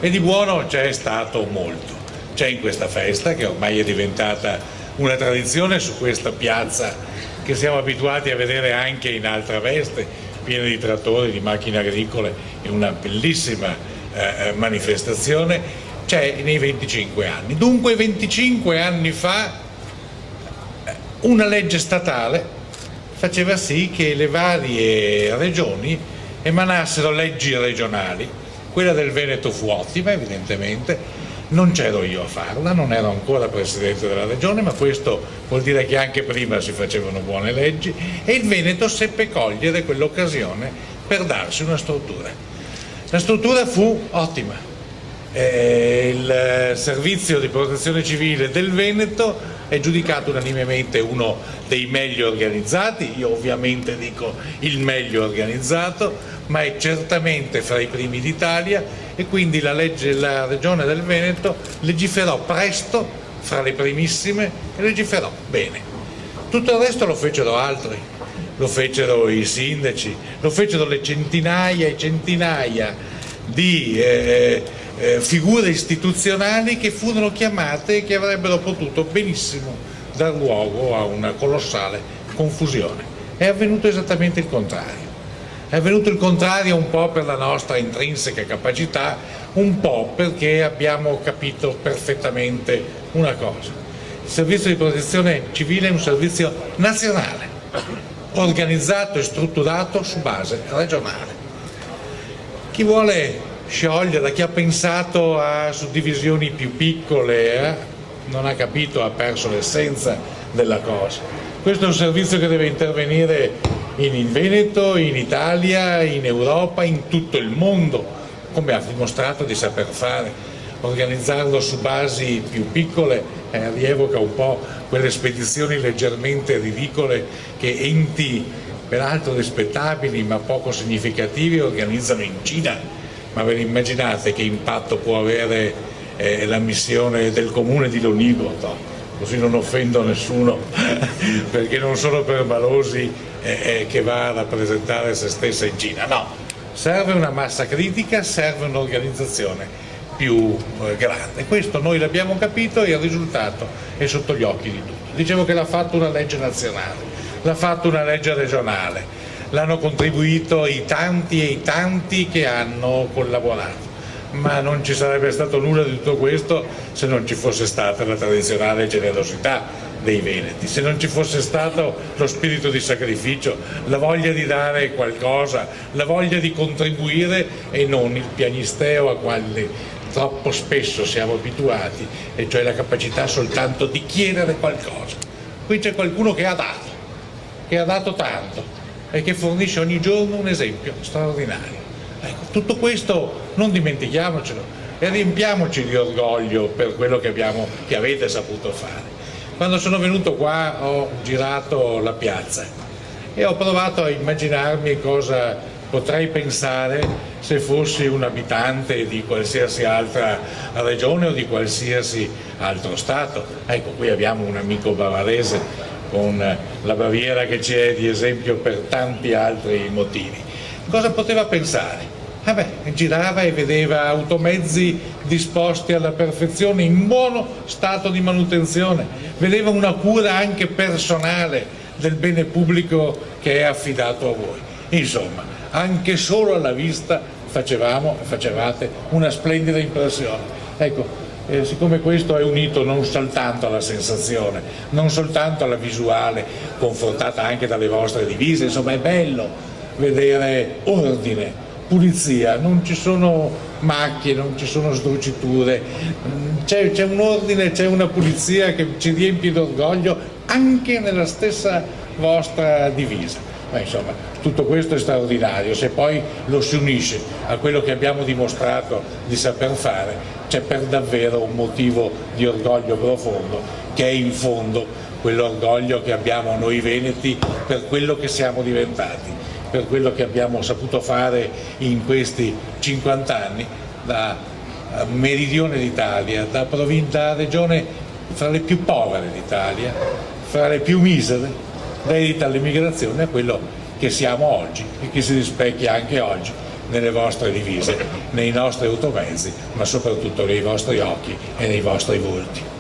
e di buono c'è stato molto. C'è in questa festa, che ormai è diventata una tradizione su questa piazza che siamo abituati a vedere anche in altra veste, piena di trattori, di macchine agricole, e una bellissima manifestazione, c'è nei 25 anni. Dunque 25 anni fa una legge statale faceva sì che le varie regioni emanassero leggi regionali. Quella del Veneto fu ottima, evidentemente. Non c'ero io a farla, non ero ancora presidente della regione, ma questo vuol dire che anche prima si facevano buone leggi, e il Veneto seppe cogliere quell'occasione per darsi una struttura. La struttura fu ottima. Il servizio di protezione civile del Veneto è giudicato unanimemente uno dei meglio organizzati, io ovviamente dico il meglio organizzato, ma è certamente fra i primi d'Italia, e quindi la regione del Veneto legiferò presto, fra le primissime, e legiferò bene. Tutto il resto lo fecero altri, lo fecero i sindaci, lo fecero le centinaia e centinaia di figure istituzionali che furono chiamate e che avrebbero potuto benissimo dar luogo a una colossale confusione. È avvenuto esattamente il contrario. È avvenuto il contrario un po' per la nostra intrinseca capacità, un po' perché abbiamo capito perfettamente una cosa. Il servizio di protezione civile è un servizio nazionale, organizzato e strutturato su base regionale. Chi vuole sciogliere, chi ha pensato a suddivisioni più piccole, non ha capito, ha perso l'essenza della cosa. Questo è un servizio che deve intervenire in Veneto, in Italia, in Europa, in tutto il mondo, come ha dimostrato di saper fare. Organizzarlo su basi più piccole rievoca un po' quelle spedizioni leggermente ridicole che enti, peraltro rispettabili ma poco significativi, organizzano in Cina. Ma ve ne immaginate che impatto può avere la missione del comune di Lonigoto? Così non offendo nessuno, perché non sono permalosi che va a rappresentare se stessa in Cina. No, serve una massa critica, serve un'organizzazione più grande. Questo noi l'abbiamo capito e il risultato è sotto gli occhi di tutti. Dicevo che l'ha fatto una legge nazionale, l'ha fatto una legge regionale, l'hanno contribuito i tanti e i tanti che hanno collaborato. Ma non ci sarebbe stato nulla di tutto questo se non ci fosse stata la tradizionale generosità dei veneti, se non ci fosse stato lo spirito di sacrificio, la voglia di dare qualcosa, la voglia di contribuire e non il piagnisteo a quale troppo spesso siamo abituati, e cioè la capacità soltanto di chiedere qualcosa. Qui c'è qualcuno che ha dato tanto e che fornisce ogni giorno un esempio straordinario. Ecco, tutto questo non dimentichiamocelo e riempiamoci di orgoglio per quello che avete saputo fare. Quando sono venuto qua ho girato la piazza e ho provato a immaginarmi cosa potrei pensare se fossi un abitante di qualsiasi altra regione o di qualsiasi altro Stato. Ecco, qui abbiamo un amico bavarese con la Baviera che ci è di esempio per tanti altri motivi. Cosa poteva pensare? Girava e vedeva automezzi disposti alla perfezione, in buono stato di manutenzione, vedeva una cura anche personale del bene pubblico che è affidato a voi. Insomma, anche solo alla vista facevate una splendida impressione. Ecco, siccome questo è unito non soltanto alla sensazione, non soltanto alla visuale, confortata anche dalle vostre divise, insomma è bello vedere ordine, pulizia, non ci sono macchie, non ci sono sdruciture, c'è un ordine, c'è una pulizia che ci riempie d'orgoglio anche nella stessa vostra divisa. Ma insomma, tutto questo è straordinario. Se poi lo si unisce a quello che abbiamo dimostrato di saper fare, c'è per davvero un motivo di orgoglio profondo, che è in fondo quell'orgoglio che abbiamo noi veneti per quello che siamo diventati, per quello che abbiamo saputo fare in questi 50 anni da meridione d'Italia, da regione fra le più povere d'Italia, fra le più misere, dedita all'immigrazione, a quello che siamo oggi e che si rispecchia anche oggi nelle vostre divise, nei nostri automezzi, ma soprattutto nei vostri occhi e nei vostri volti.